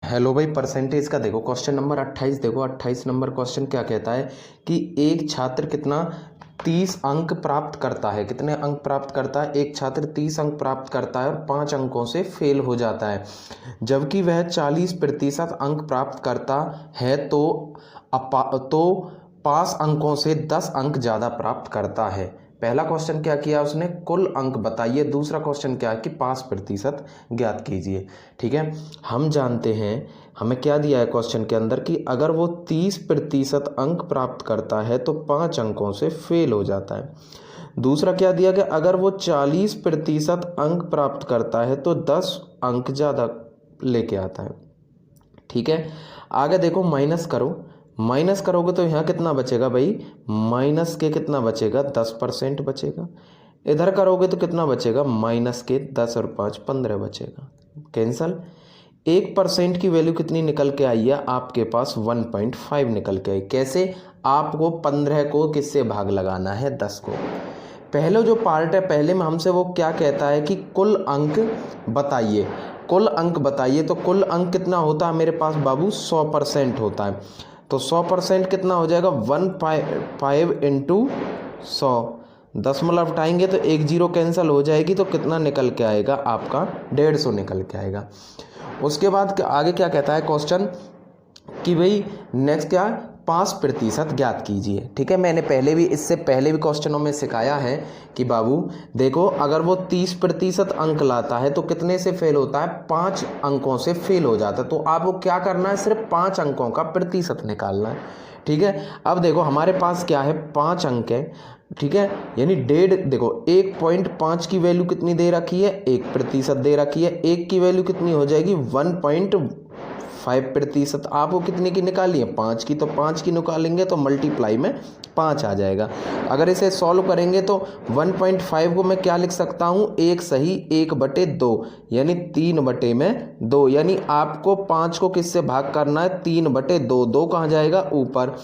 Hello भाई, percentage का देखो क्वेश्चन नंबर 28। देखो 28 नंबर क्वेश्चन क्या कहता है कि एक छात्र कितना 30 अंक प्राप्त करता है। कितने अंक प्राप्त करता है? एक छात्र 30 अंक प्राप्त करता है और 5 अंकों से फेल हो जाता है, जबकि वह 40% अंक प्राप्त करता है तो पास अंकों से 10 अंक ज़्यादा प्राप्त करता है। पहला क्वेश्चन क्या किया उसने, कुल अंक बताइए। दूसरा क्वेश्चन क्या है कि पास प्रतिशत ज्ञात कीजिए। ठीक है, हम जानते हैं हमें क्या दिया है क्वेश्चन के अंदर कि अगर वो 30% अंक प्राप्त करता है तो 5 अंकों से फेल हो जाता है। दूसरा क्या दिया गया, अगर वो 40% अंक प्राप्त करता है तो 10 अंक ज़्यादा लेके आता है। ठीक है, आगे देखो माइनस करो। माइनस करोगे तो यहाँ कितना बचेगा भाई, माइनस के कितना बचेगा 10% बचेगा। इधर करोगे तो कितना बचेगा, माइनस के 10 और 5 15 बचेगा। कैंसल। 1% की वैल्यू कितनी निकल के आई है आपके पास, 1.5 निकल के आई। कैसे? आपको 15 को किससे भाग लगाना है, 10 को। पहले जो पार्ट है पहले में हमसे वो क्या कहता है कि कुल अंक बताइए। कुल अंक बताइए तो कुल अंक कितना होता है मेरे पास बाबू, 100% होता है। तो 100% कितना हो जाएगा, 1.5 इंटू 100। 10 उठाएंगे तो 1 0 कैंसिल हो जाएगी, तो कितना निकल के आएगा आपका, 150 निकल के आएगा। उसके बाद आगे क्या कहता है क्वेश्चन कि भाई नेक्स्ट क्या, 5% ज्ञात कीजिए। ठीक है, मैंने पहले भी इससे पहले भी क्वेश्चनों में सिखाया है कि बाबू देखो अगर वो 30% अंक लाता है तो कितने से फेल होता है, 5 अंकों से फेल हो जाता है। तो आपको क्या करना है, सिर्फ 5 अंकों का प्रतिशत निकालना है। ठीक है, अब देखो हमारे पास क्या है, 5 अंक है। ठीक है, यानी 1.5, देखो 1.5 की वैल्यू कितनी दे रखी है, 1% दे रखी है। 1 की वैल्यू कितनी हो जाएगी, 1.5%। आपको कितने की निकाली है, 5 की, तो 5 की निकालेंगे तो मल्टीप्लाई में 5 आ जाएगा। अगर इसे सॉल्व करेंगे तो 1.5 को मैं क्या लिख सकता हूँ, 1 सही 1/2, यानी 3/2। यानी आपको 5 को किससे भाग करना है, 3/2। 2 कहाँ जाएगा, ऊपर।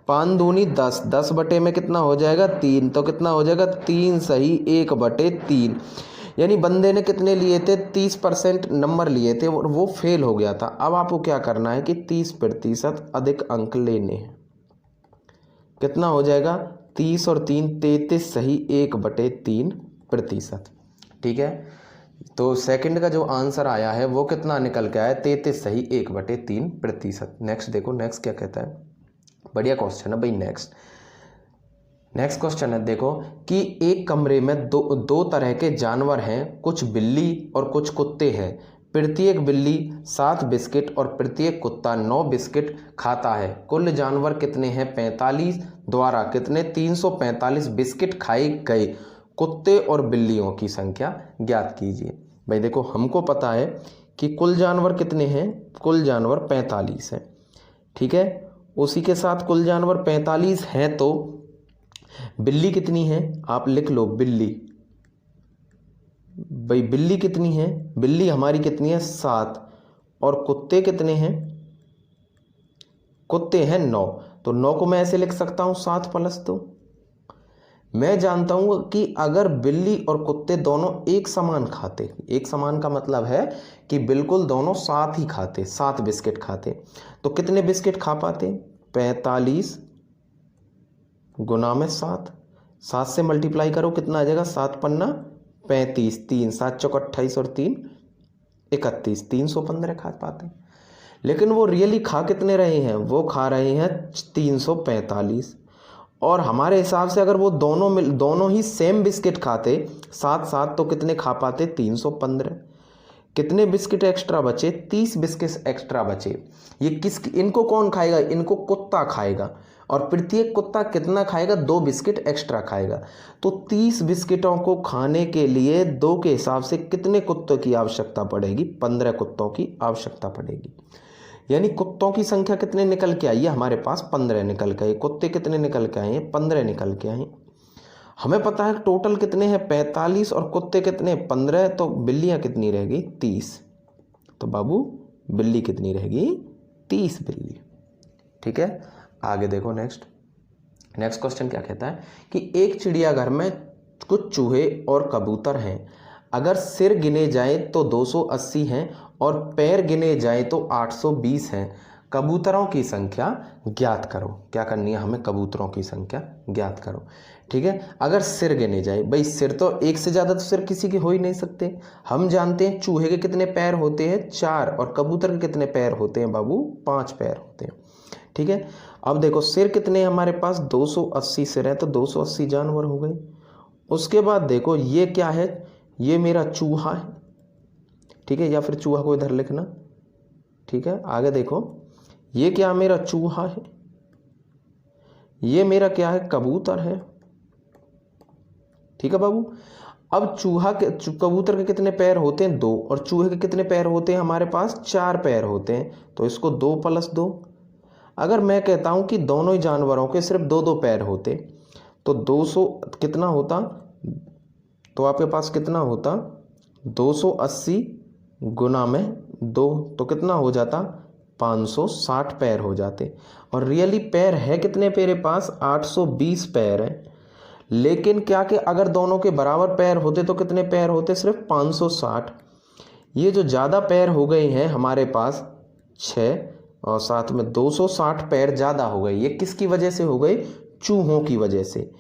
5 दूनी 10, 10 बटे में कितना हो जाएगा, 3। तो कितना हो जाएगा, 3 सही 1/3। यानी बंदे ने कितने लिए थे, 30% नंबर लिए थे और वो फेल हो गया था। अब आपको क्या करना है कि 30% अधिक अंक लेने हैं। कितना हो जाएगा, 30 और 3 33 सही 1/3%। ठीक है, तो सेकंड का जो आंसर आया है वो कितना निकल के आया, 33 सही 1/3%। नेक्स्ट देखो, नेक्स्ट क्या कहता है, बढ़िया क्वेश्चन है भाई। नेक्स्ट क्वेश्चन है देखो कि एक कमरे में दो तरह के जानवर हैं, कुछ बिल्ली और कुछ कुत्ते हैं। प्रत्येक बिल्ली 7 बिस्किट और प्रत्येक कुत्ता 9 बिस्किट खाता है। कुल जानवर कितने हैं, 45 द्वारा कितने 345 बिस्किट खाए गए। कुत्ते और बिल्लियों की संख्या ज्ञात कीजिए। भाई देखो हमको पता है कि कुल जानवर कितने हैं, कुल जानवर 45 हैं। ठीक है, उसी के साथ कुल जानवर 45 हैं तो बिल्ली कितनी है, आप लिख लो बिल्ली। भाई बिल्ली कितनी है, बिल्ली हमारी कितनी है, 7। और कुत्ते कितने हैं, कुत्ते हैं 9। तो 9 को मैं ऐसे लिख सकता हूं 7 + 2। मैं जानता हूं कि अगर बिल्ली और कुत्ते दोनों एक समान खाते, एक समान का मतलब है कि बिल्कुल दोनों साथ ही खाते, 7 बिस्किट खाते, तो कितने बिस्किट खा पाते, 45 गुना में 7। 7 से मल्टीप्लाई करो कितना आ जाएगा, 7 पन्ना 35, 3 7 चौक 28 और 3 31, 315 खा पाते। लेकिन वो रियली खा कितने रहे हैं, वो खा रहे हैं 345। और हमारे हिसाब से अगर वो दोनों ही सेम बिस्किट खाते 7 7 तो कितने खा पाते, 315। कितने बिस्किट एक्स्ट्रा बचे, 30 बिस्किट एक्स्ट्रा बचे। ये इनको कौन खाएगा, इनको कुत्ता खाएगा। और प्रत्येक कुत्ता कितना खाएगा, 2 बिस्किट एक्स्ट्रा खाएगा। तो 30 बिस्किटों को खाने के लिए 2 के हिसाब से कितने कुत्तों की आवश्यकता पड़ेगी, 15 कुत्तों की आवश्यकता पड़ेगी। यानी कुत्तों की संख्या कितने निकल के आई है हमारे पास, 15 निकल के आई। कुत्ते कितने निकल के आए हैं, 15 निकल के आए। हमें पता है टोटल कितने हैं, 45 और कुत्ते कितने 15, तो बिल्लियां कितनी रहेगी, 30। तो बाबू बिल्ली कितनी रहेगी, 30 बिल्ली। ठीक है, आगे देखो नेक्स्ट क्वेश्चन क्या कहता है कि एक चिड़ियाघर में कुछ चूहे और कबूतर हैं। अगर सिर गिने जाए तो 280 हैं और पैर गिने जाए तो 820 हैं। कबूतरों की संख्या ज्ञात करो। क्या करनी है हमें? कबूतरों की संख्या ज्ञात करो। ठीक है, अगर सिर गिने जाए, भाई सिर तो एक से ज़्यादा तो सिर किसी के हो ही नहीं सकते। हम जानते हैं चूहे के कितने पैर होते हैं? 4, और कबूतर के कितने पैर होते हैं बाबू? 5 पैर होते हैं। ठीक है, अब देखो सिर कितने हमारे पास? 280 सिर है, तो 280 जानवर हो गए। उसके बाद देखो ये क्या है? ये मेरा चूहा है। ठीक है, या फिर चूहा को इधर लिखना। ठीक है, आगे देखो ये क्या? मेरा चूहा है। ये मेरा क्या है? कबूतर है। ठीक है बाबू, अब चूहा के कबूतर के कितने पैर होते हैं? 2, और चूहे के कितने पैर होते हैं हमारे पास? 4 पैर होते हैं, तो इसको 2 + 2। अगर मैं कहता हूं कि दोनों ही जानवरों के सिर्फ 2-2 पैर होते तो 200 कितना होता? तो आपके पास कितना होता? 280 गुना में 2, तो कितना हो जाता? 560 पैर हो जाते। और रियली पैर है कितने मेरे पास? 820 पैर है। लेकिन क्या कि अगर दोनों के बराबर पैर होते तो कितने पैर होते? सिर्फ 560। ये जो ज़्यादा पैर हो गए हैं हमारे पास 6, और साथ में 260 पैर ज़्यादा हो गए। ये किसकी वजह से हो गए? चूहों की वजह से।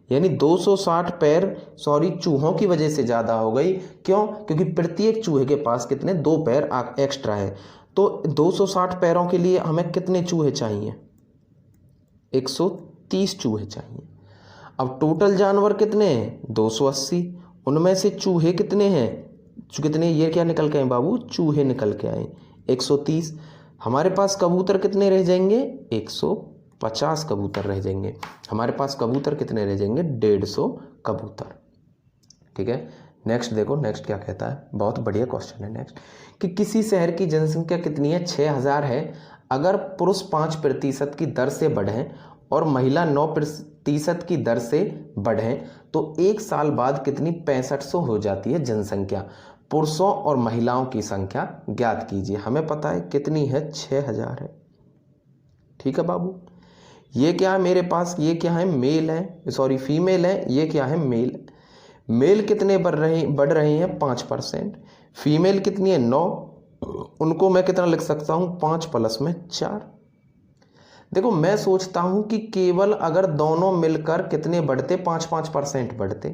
यानी 260 पैर चूहों की वजह से ज़्यादा हो गई। क्यों? क्योंकि प्रत्येक चूहे के पास कितने? 2 पैर एक्स्ट्रा है। तो 260 पैरों के लिए हमें कितने चूहे चाहिए? 130 चूहे चाहिए। अब टोटल जानवर कितने हैं? 280। उनमें से चूहे कितने हैं? कितने? ये क्या निकल के आए बाबू? चूहे निकल के आए 130। हमारे पास कबूतर कितने रह जाएंगे? 150 कबूतर रह जाएंगे। हमारे पास कबूतर कितने रह जाएंगे? 150 कबूतर। ठीक है, नेक्स्ट देखो, नेक्स्ट क्या कहता है? बहुत बढ़िया क्वेश्चन है नेक्स्ट, कि किसी शहर की जनसंख्या कितनी है? 6000 है। अगर पुरुष 5% की दर से बढ़ें और महिला 9% की दर से बढ़ें तो 1 साल बाद कितनी? 6500 हो जाती है जनसंख्या। पुरुषों और महिलाओं की संख्या ज्ञात कीजिए। हमें पता है कितनी है? 6000 है। ठीक है बाबू, ये क्या है मेरे पास? ये क्या है? मेल है, सॉरी फीमेल है। ये क्या है? मेल। मेल कितने बढ़ रहे हैं? 5%। फीमेल कितनी है? 9। उनको मैं कितना लिख सकता हूं? 5 + 4। देखो मैं सोचता हूं कि केवल अगर दोनों मिलकर कितने बढ़ते? 5-5% बढ़ते,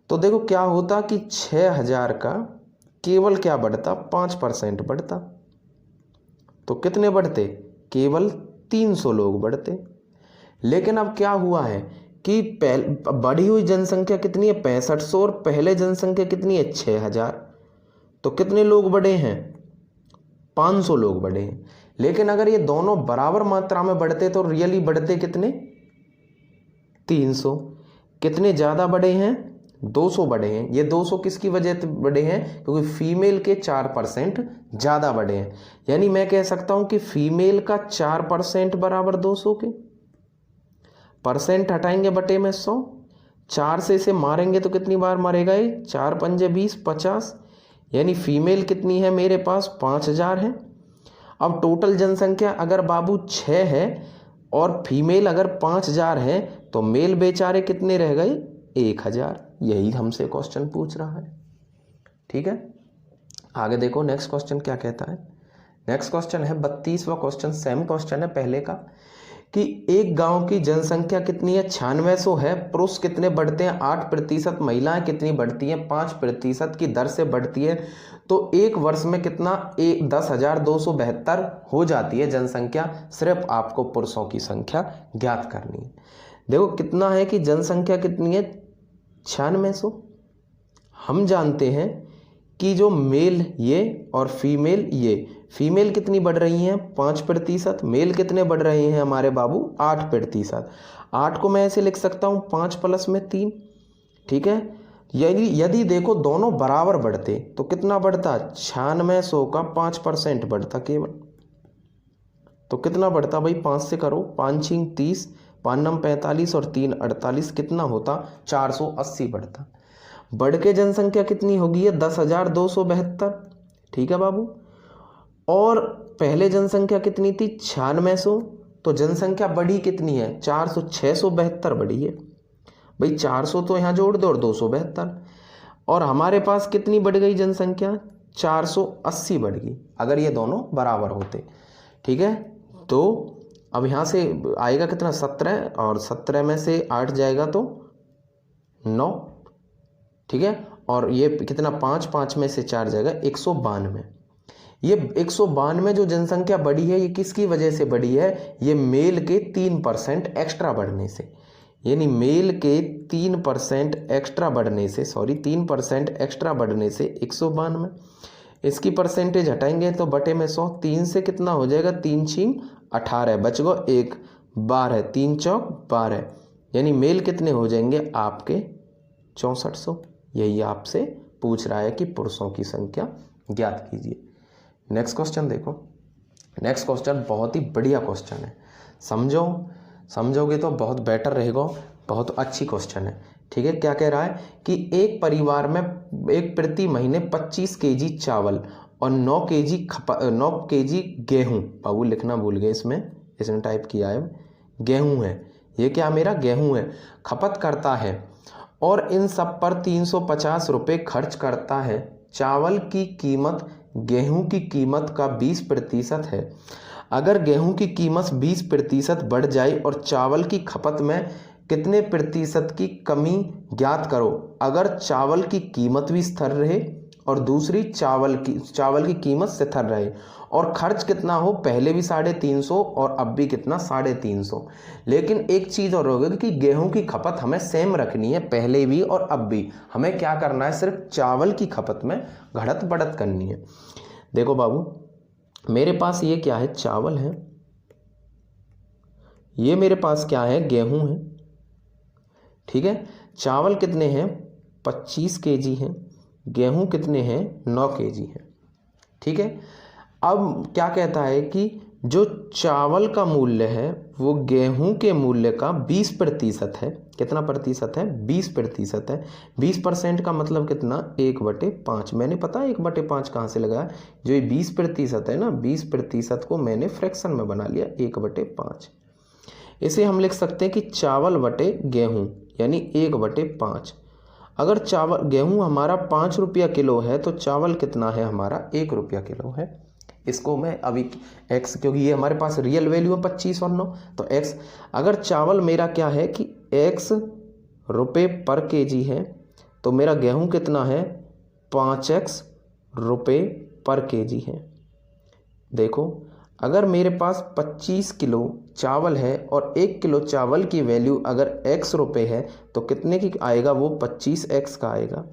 तो देखो क्या होता कि 6000 का केवल क्या बढ़ता? 5% बढ़ता, तो कितने बढ़ते? केवल 300 लोग बढ़ते। लेकिन अब क्या हुआ है कि बढ़ी हुई जनसंख्या कितनी है? 6500, और पहले जनसंख्या कितनी है? 6000। तो कितने लोग बढ़े हैं? 500 लोग बढ़े हैं। लेकिन अगर ये दोनों बराबर मात्रा में बढ़ते तो रियली बढ़ते कितने? 300। कितने ज़्यादा बढ़े हैं? 200 बढ़े हैं। ये 200 किसकी वजह से बढ़े हैं? क्योंकि फीमेल के 4% ज़्यादा बढ़े हैं। यानी मैं कह सकता हूं कि फीमेल का 4% बराबर 200 के। परसेंट हटाएंगे बटे में 100, 4 से इसे मारेंगे तो कितनी बार मरेगा ये? 4 पंजे 20, 50। यानी फीमेल कितनी है मेरे पास? 5000 है। अब टोटल जनसंख्या अगर बाबू 6 है और फीमेल अगर 5000 है तो मेल बेचारे कितने रह गए? 1000। यही हमसे क्वेश्चन पूछ रहा है। ठीक है, आगे देखो नेक्स्ट क्वेश्चन क्या कहता है। नेक्स्ट क्वेश्चन है 32वां क्वेश्चन, सेम क्वेश्चन है पहले का, कि एक गांव की जनसंख्या कितनी है? 9600 है। पुरुष कितने बढ़ते हैं? 8%। महिलाएं कितनी बढ़ती हैं? 5% की दर से बढ़ती है। तो एक वर्ष में कितना? 10,272 हो जाती है जनसंख्या। सिर्फ आपको पुरुषों की संख्या ज्ञात करनी है। देखो कितना है कि जनसंख्या कितनी है? 9600। हम जानते हैं कि जो मेल ये और फीमेल ये, फीमेल कितनी बढ़ रही हैं? 5%। मेल कितने बढ़ रहे हैं हमारे बाबू? 8%। 8 को मैं ऐसे लिख सकता हूँ 5 + 3। ठीक है, यदि देखो दोनों बराबर बढ़ते तो कितना बढ़ता? 9600 का 5% बढ़ता केवल, तो कितना बढ़ता भाई? 5 से करो, 5 × 30, 5 × 45 और 3 48, कितना होता? 480 बढ़ता। बढ़ के जनसंख्या कितनी होगी? है 10,272। ठीक है बाबू, और पहले जनसंख्या कितनी थी? 9600। तो जनसंख्या बढ़ी कितनी है? 672 बढ़ी है भाई। 400 तो यहाँ जोड़ दो और 272, और हमारे पास कितनी बढ़ गई जनसंख्या? 480 बढ़ गई अगर ये दोनों बराबर होते। ठीक है, तो अब यहाँ से आएगा कितना 17 और 17 में से 8 जाएगा तो 9। ठीक है, और ये कितना 5 में से 4 जाएगा 192। ये 192 जो जनसंख्या बढ़ी है ये किसकी वजह से बढ़ी है? ये मेल के 3% एक्स्ट्रा बढ़ने से, यानी मेल के 3% एक्स्ट्रा बढ़ने से, 3% एक्स्ट्रा बढ़ने से 192। इसकी परसेंटेज हटाएंगे तो बटे में 100, 3 से कितना हो जाएगा 3 छीन 18, बच गो 1, 12, 3 चौक 12, यानी मेल कितने हो जाएंगे आपके 6400। यही आपसे पूछ रहा है कि पुरुषों की संख्या ज्ञात कीजिए। नेक्स्ट क्वेश्चन देखो। नेक्स्ट क्वेश्चन बहुत ही बढ़िया क्वेश्चन है, समझोगे तो बहुत बेटर रहेगा, बहुत अच्छी क्वेश्चन है। ठीक है, क्या कह रहा है कि एक परिवार में एक प्रति महीने 25 केजी चावल और 9 केजी गेहूं, बाबू लिखना भूल गए, इसने टाइप किया है गेहूं है, ये क्या मेरा गेहूं है, खपत करता है और इन सब पर 350 रुपये खर्च करता है। चावल की कीमत गेहूं की कीमत का 20% है। अगर गेहूं की कीमत 20% बढ़ जाए और चावल की खपत में कितने प्रतिशत की कमी ज्ञात करो। अगर चावल की कीमत भी स्थिर रहे और दूसरी चावल की कीमत स्थिर रहे और खर्च कितना हो, पहले भी 350 और अब भी कितना 350। लेकिन एक चीज़ और होगी कि गेहूं की खपत हमें सेम रखनी है, पहले भी और अब भी। हमें क्या करना है, सिर्फ चावल की खपत में घटत बढ़त करनी है। देखो बाबू, मेरे पास ये क्या है, चावल है, ये मेरे पास क्या है, गेहूं है। ठीक है, चावल कितने हैं 25 केजी हैं, गेहूं कितने हैं 9 केजी हैं। ठीक है, अब क्या कहता है कि जो चावल का मूल्य है वो गेहूं के मूल्य का 20% है। कितना प्रतिशत है, 20% है। 20% का मतलब कितना, 1/5। मैंने पता 1/5 कहाँ से लगाया, जो ये 20% है ना, 20% को मैंने फ्रैक्शन में बना लिया 1/5। इसे हम लिख सकते हैं कि चावल बटे गेहूं, यानी 1/5। अगर गेहूं हमारा 5 रुपया किलो है तो चावल कितना है हमारा 1 रुपया किलो है। इसको मैं अभी x, क्योंकि ये हमारे पास रियल वैल्यू है 25 और 9, तो x, अगर चावल मेरा क्या है कि x रुपये पर केजी है तो मेरा गेहूं कितना है 5x रुपये पर केजी है। देखो, अगर मेरे पास 25 किलो चावल है और 1 किलो चावल की वैल्यू अगर x रुपये है तो कितने की आएगा, वो 25x का आएगा।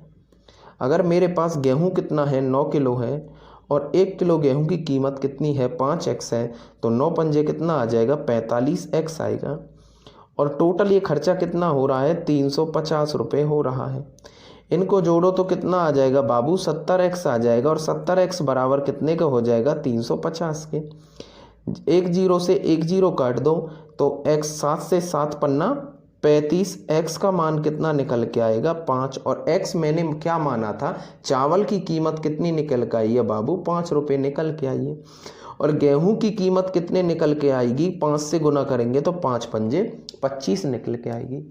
अगर मेरे पास गेहूं कितना है 9 किलो है और 1 किलो गेहूं की कीमत कितनी है 5x है, तो 9 पंजे कितना आ जाएगा 45x आएगा। और टोटल ये खर्चा कितना हो रहा है 350 रुपये हो रहा है। इनको जोड़ो तो कितना आ जाएगा बाबू 70x आ जाएगा, और 70x बराबर कितने का हो जाएगा 350 के। 1 0 से 1 0 काट दो तो x, 7 से 7 पन्ना 35, x का मान कितना निकल के आएगा 5। और x मैंने क्या माना था, चावल की कीमत कितनी निकल के आई है बाबू 5 रुपये निकल के आई है। और गेहूं की कीमत कितने निकल के आएगी, 5 से गुना करेंगे तो 5 पंजे 25 निकल के आएगी।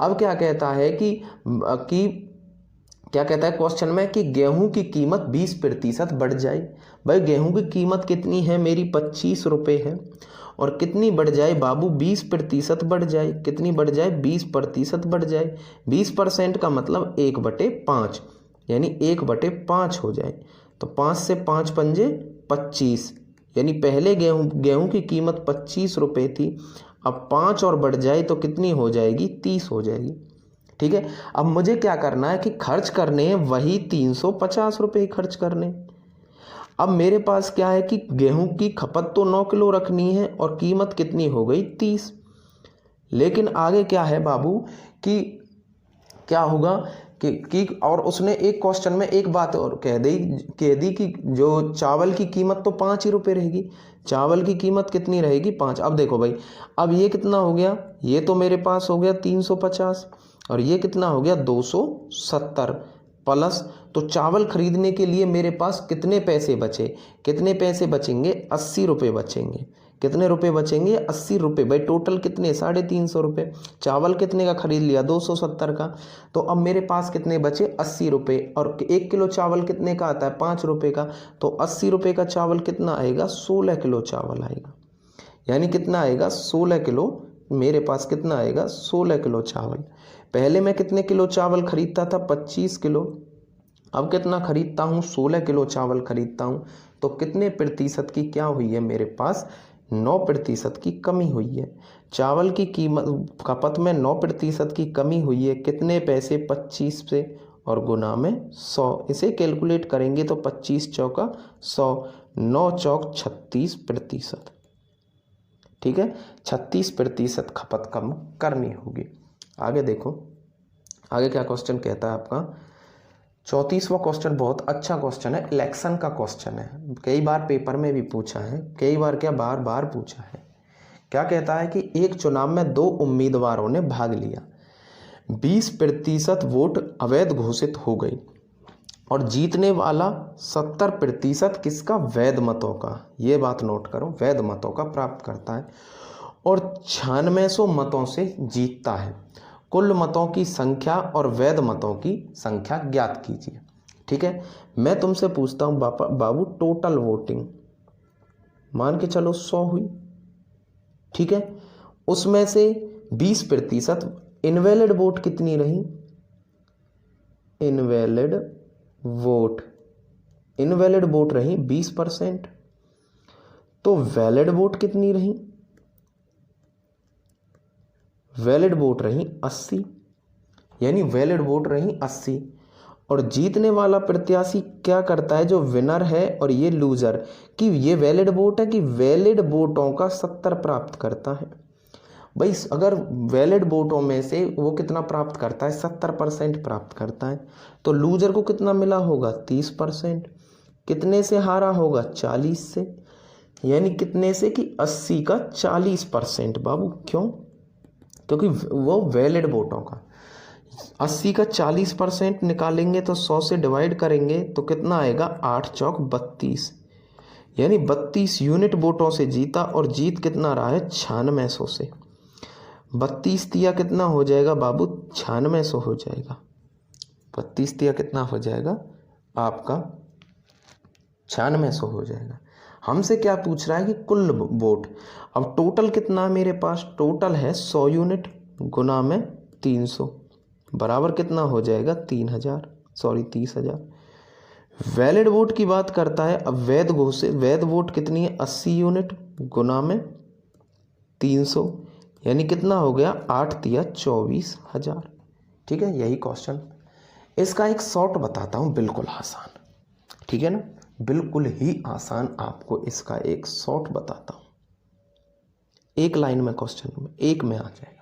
अब क्या कहता है कि क्या कहता है क्वेश्चन में कि गेहूं की कीमत 20% बढ़ जाए। भाई गेहूं की कीमत कितनी है मेरी 25 रुपये है, और कितनी बढ़ जाए बाबू 20% बढ़ जाए। कितनी बढ़ जाए 20% बढ़ जाए। 20% का मतलब 1/5, यानी 1/5 हो जाए। तो 5 से 5 पंजे 25, यानी पहले गेहूं की कीमत 25 रुपये थी, अब 5 और बढ़ जाए तो कितनी हो जाएगी 30 हो जाएगी। ठीक है, अब मुझे क्या करना है कि खर्च करने हैं वही 350 रुपये खर्च करने। अब मेरे पास क्या है कि गेहूं की खपत तो 9 किलो रखनी है और कीमत कितनी हो गई 30। लेकिन आगे क्या है बाबू कि क्या होगा कि और उसने एक क्वेश्चन में एक बात और कह दी कि जो चावल की कीमत तो 5 ही रुपये रहेगी। चावल की कीमत कितनी रहेगी 5। अब देखो भाई, अब ये कितना हो गया, ये तो मेरे पास हो गया 350 और ये कितना हो गया 270 प्लस, तो चावल खरीदने के लिए मेरे पास कितने पैसे बचे, कितने पैसे बचेंगे 80 रुपये बचेंगे। कितने रुपए बचेंगे? 80 रुपये। भाई टोटल कितने? 350 रुपये। चावल कितने का खरीद लिया? 270 का। तो अब मेरे पास कितने बचे? 80 रुपये। और 1 किलो चावल कितने का आता है? 5 रुपये का। तो 80 रुपये का चावल कितना आएगा? 16 किलो चावल आएगा। यानी कितना आएगा? 16 किलो। मेरे पास कितना आएगा? 16 किलो चावल। पहले मैं कितने किलो चावल खरीदता था? 25 किलो। अब कितना खरीदता हूँ? 16 किलो चावल खरीदता हूँ। तो कितने प्रतिशत की क्या हुई है मेरे पास? 9% की कमी हुई है। चावल की कीमत खपत में 9% की कमी हुई है। कितने पैसे? 25 से और गुना में 100। इसे कैलकुलेट करेंगे तो 25 चौका 100, 9 चौक 36%। ठीक है, 36% खपत कम करनी होगी। आगे देखो, आगे क्या क्वेश्चन कहता है आपका? 34वां क्वेश्चन बहुत अच्छा क्वेश्चन है, इलेक्शन का क्वेश्चन है। कई बार पेपर में भी पूछा है, कई बार क्या बार बार पूछा है। क्या कहता है कि एक चुनाव में 2 उम्मीदवारों ने भाग लिया, 20% वोट अवैध घोषित हो गई और जीतने वाला 70% किसका? वैध मतों का। ये बात नोट करो, वैध मतों का प्राप्त करता है और 9600 मतों से जीतता है। कुल मतों की संख्या और वैध मतों की संख्या ज्ञात कीजिए। ठीक है, मैं तुमसे पूछता हूं बाबू, टोटल वोटिंग मान के चलो 100 हुई। ठीक है, उसमें से 20% इनवैलिड वोट कितनी रही? इनवैलिड वोट रही 20%। तो वैलिड वोट कितनी रही? वैलिड वोट रही 80। यानी वैलिड वोट रही 80। और जीतने वाला प्रत्याशी क्या करता है? जो विनर है और ये लूजर, कि ये वैलिड वोट है कि वैलिड वोटों का 70 प्राप्त करता है। भाई अगर वैलिड वोटों में से वो कितना प्राप्त करता है? 70% प्राप्त करता है। तो लूजर को कितना मिला होगा? 30%। कितने से हारा होगा? 40 से। यानी कितने से? कि 80 का 40% बाबू। क्यों? क्योंकि वो वैलिड वोटों का 80 का 40% निकालेंगे तो 100 से डिवाइड करेंगे तो कितना आएगा? 8 चौक 32। यानी 32 यूनिट वोटों से जीता और जीत कितना रहा है? 9600 से। 32 तिया कितना हो जाएगा बाबू? 9600 हो जाएगा। 32 तिया कितना हो जाएगा आपका? 9600 हो जाएगा। हमसे क्या पूछ रहा है? कि कुल वोट। अब टोटल कितना मेरे पास? टोटल है 100 यूनिट गुना में 300 बराबर कितना हो जाएगा? 30,000। वैलिड वोट की बात करता है। अब वैध वोट कितनी है? 80 यूनिट गुना में 300। यानी कितना हो गया? 8 तिया 24,000। ठीक है, यही क्वेश्चन। इसका एक शॉर्ट बताता हूँ, बिल्कुल आसान। ठीक है ना, बिल्कुल ही आसान। आपको इसका एक शॉर्ट बताता हूं, एक लाइन में क्वेश्चन में एक में आ जाएगा।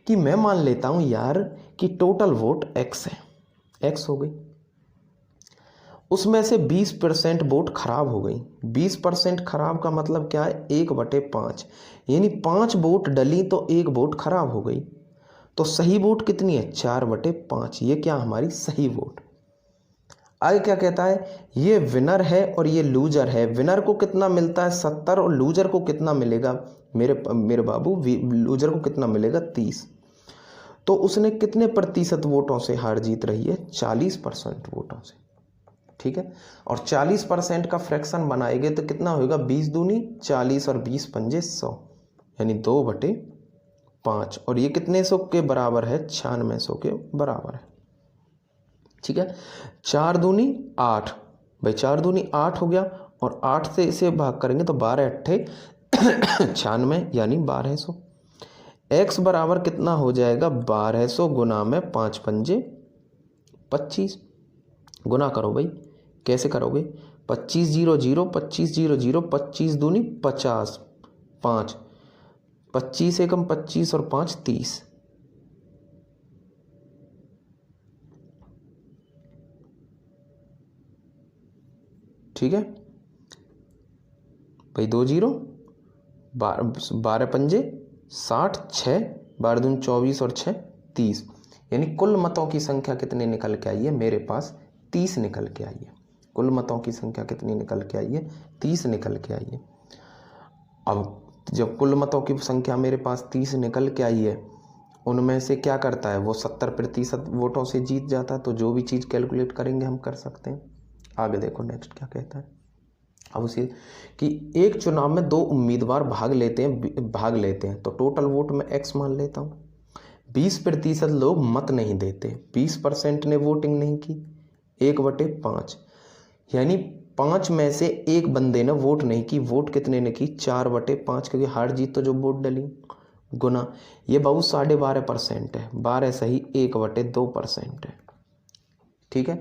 कि मैं मान लेता हूं यार कि टोटल वोट x है, x हो गई। उसमें से 20% वोट खराब हो गई। 20% खराब का मतलब क्या है? 1/5। यानी 5 वोट डली तो 1 वोट खराब हो गई। तो सही वोट कितनी है? 4/5। ये क्या? हमारी सही वोट। आगे क्या कहता है? ये विनर है और ये लूजर है। विनर को कितना मिलता है? 70। और लूजर को कितना मिलेगा? मेरे बाबू, लूजर को कितना मिलेगा? 30। तो उसने कितने प्रतिशत वोटों से हार जीत रही है? 40% वोटों से। ठीक है, और 40% का फ्रैक्शन बनाएंगे तो कितना होगा? 20 दूनी 40 और 20 पंजे 100। यानी 2/5। और ये कितने सौ के बराबर है? 9600 के बराबर है। ठीक है, 4 दूनी 8। भाई 4 दूनी 8 हो गया और 8 से इसे भाग करेंगे तो 12 अट्ठे 96 यानी 1200। x बराबर कितना हो जाएगा? 1200 गुना में 5 पंजे 25। गुना करो भाई, कैसे करोगे? 25 0 0 25 0 0 25 दूनी 50, 5 25 एकम 25 और 5 30। ठीक है भाई, 2 0 12 पंजे 60, 6 12 दूनी 24 और 6 30। यानी कुल मतों की संख्या कितनी निकल के आई है? मेरे पास 30 निकल के आई है। कुल मतों की संख्या कितनी निकल के आई है? 30 निकल के आई है। अब जब कुल मतों की संख्या मेरे पास 30 निकल के आई है, उनमें से क्या करता है वो 70% वोटों से जीत जाता है। तो जो भी चीज़ कैलकुलेट करेंगे हम कर सकते हैं। आगे देखो नेक्स्ट क्या कहता है। अब उसी कि एक चुनाव में 2 उम्मीदवार भाग लेते हैं तो टोटल वोट में x मान लेता हूँ। 20% लोग मत नहीं देते, 20% ने वोटिंग नहीं की, 1/5, यानी 5 में से एक बंदे ने वोट नहीं की। वोट कितने ने की? 4/5, क्योंकि हार जीत तो जो वोट डली गुना ये बाबू 12.5% है। 12 सही 1/2% है। ठीक है,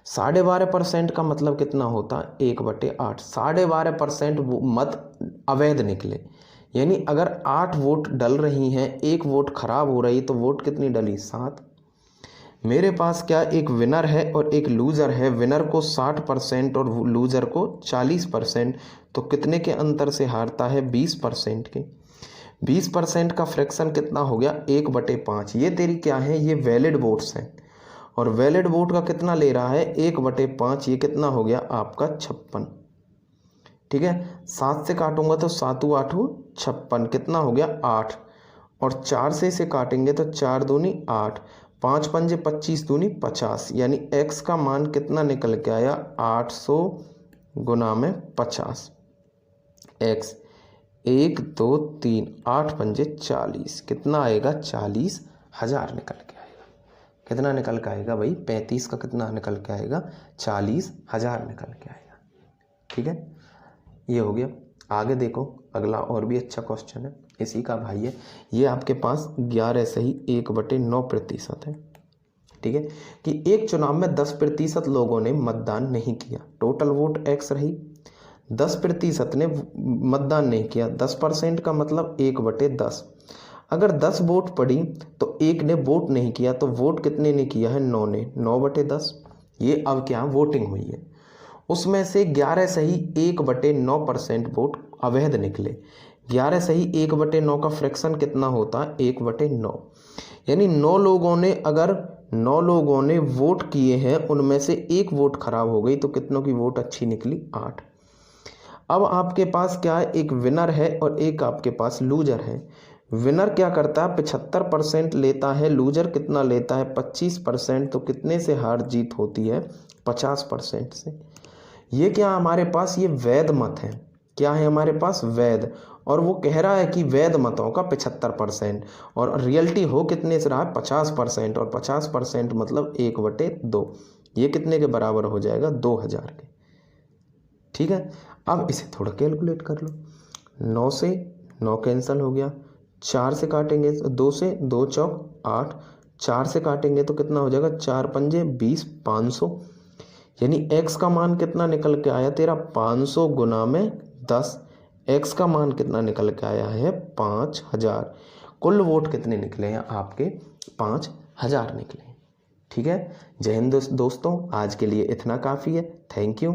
12.5% का मतलब कितना होता? 1/8। 12.5% मत अवैध निकले, यानी अगर 8 वोट डल रही हैं, 1 वोट खराब हो रही, तो वोट कितनी डली? 7। मेरे पास क्या एक विनर है और एक लूज़र है। विनर को 60% और लूज़र को 40%, तो कितने के अंतर से हारता है? 20% के। 20% का फ्रैक्शन कितना हो गया? 1/5। ये तेरी क्या है? ये वैलिड वोट्स हैं, और वैलिड वोट का कितना ले रहा है? 1/5। ये कितना हो गया आपका? 56। ठीक है, 7 से काटूंगा तो 7 8 56, कितना हो गया? 8। और 4 से इसे काटेंगे तो 4 दूनी 8, 5 पंजे 25 दूनी 50, यानी x का मान कितना निकल के आया? 800 गुना में 50। x 1 2 3 8 पंजे 40, कितना आएगा? 40,000 निकल के आएगा। कितना निकल के आएगा भाई? 35 का कितना निकल के आएगा? 40,000 निकल के आएगा। ठीक है, ये हो गया। आगे देखो अगला और भी अच्छा क्वेश्चन है, इसी का भाई है। ये आपके पास 11 सही 1/9% है। ठीक है, कि एक चुनाव में 10% लोगों ने मतदान नहीं किया, टोटल वोट x रही। 10% ने मतदान नहीं किया, 10% का मतलब 1/10। अगर 10 वोट पड़ी तो एक ने वोट नहीं किया, तो वोट कितने ने किया है? 9 ने, 9/10। ये अब क्या वोटिंग हुई है, उसमें से 11 सही 1/9% वोट अवैध निकले। 11 सही 1/9 का फ्रैक्शन कितना होता है? 1/9, यानी 9 लोगों ने, अगर 9 लोगों ने वोट किए हैं, उनमें से एक वोट खराब हो गई, तो कितनों की वोट अच्छी निकली? 8। अब आपके पास क्या है? एक विनर है और एक आपके पास लूजर है। विनर क्या करता है? 75% लेता है, लूजर कितना लेता है? 25%। तो कितने से हार जीत होती है? 50% से। ये क्या हमारे पास? ये वैध मत है। क्या है हमारे पास? वैध। और वो कह रहा है कि वैध मतों का 75%, और रियलिटी हो कितने से रहा है? 50%, और 50% मतलब 1/2। ये कितने के बराबर हो जाएगा? 2000 के। ठीक है, अब इसे थोड़ा कैलकुलेट कर लो। 9 से 9 कैंसिल हो गया, 4 से काटेंगे तो 2 से 2 चौक 8, 4 से काटेंगे तो कितना हो जाएगा? 4 पंजे 20, 500, यानी x का मान कितना निकल के आया तेरा? 500 गुना में 10। x का मान कितना निकल के आया है? 5000। कुल वोट कितने निकले हैं आपके? 5000 निकले। ठीक है, जय हिंद दोस्तों, आज के लिए इतना काफ़ी है। Thank you.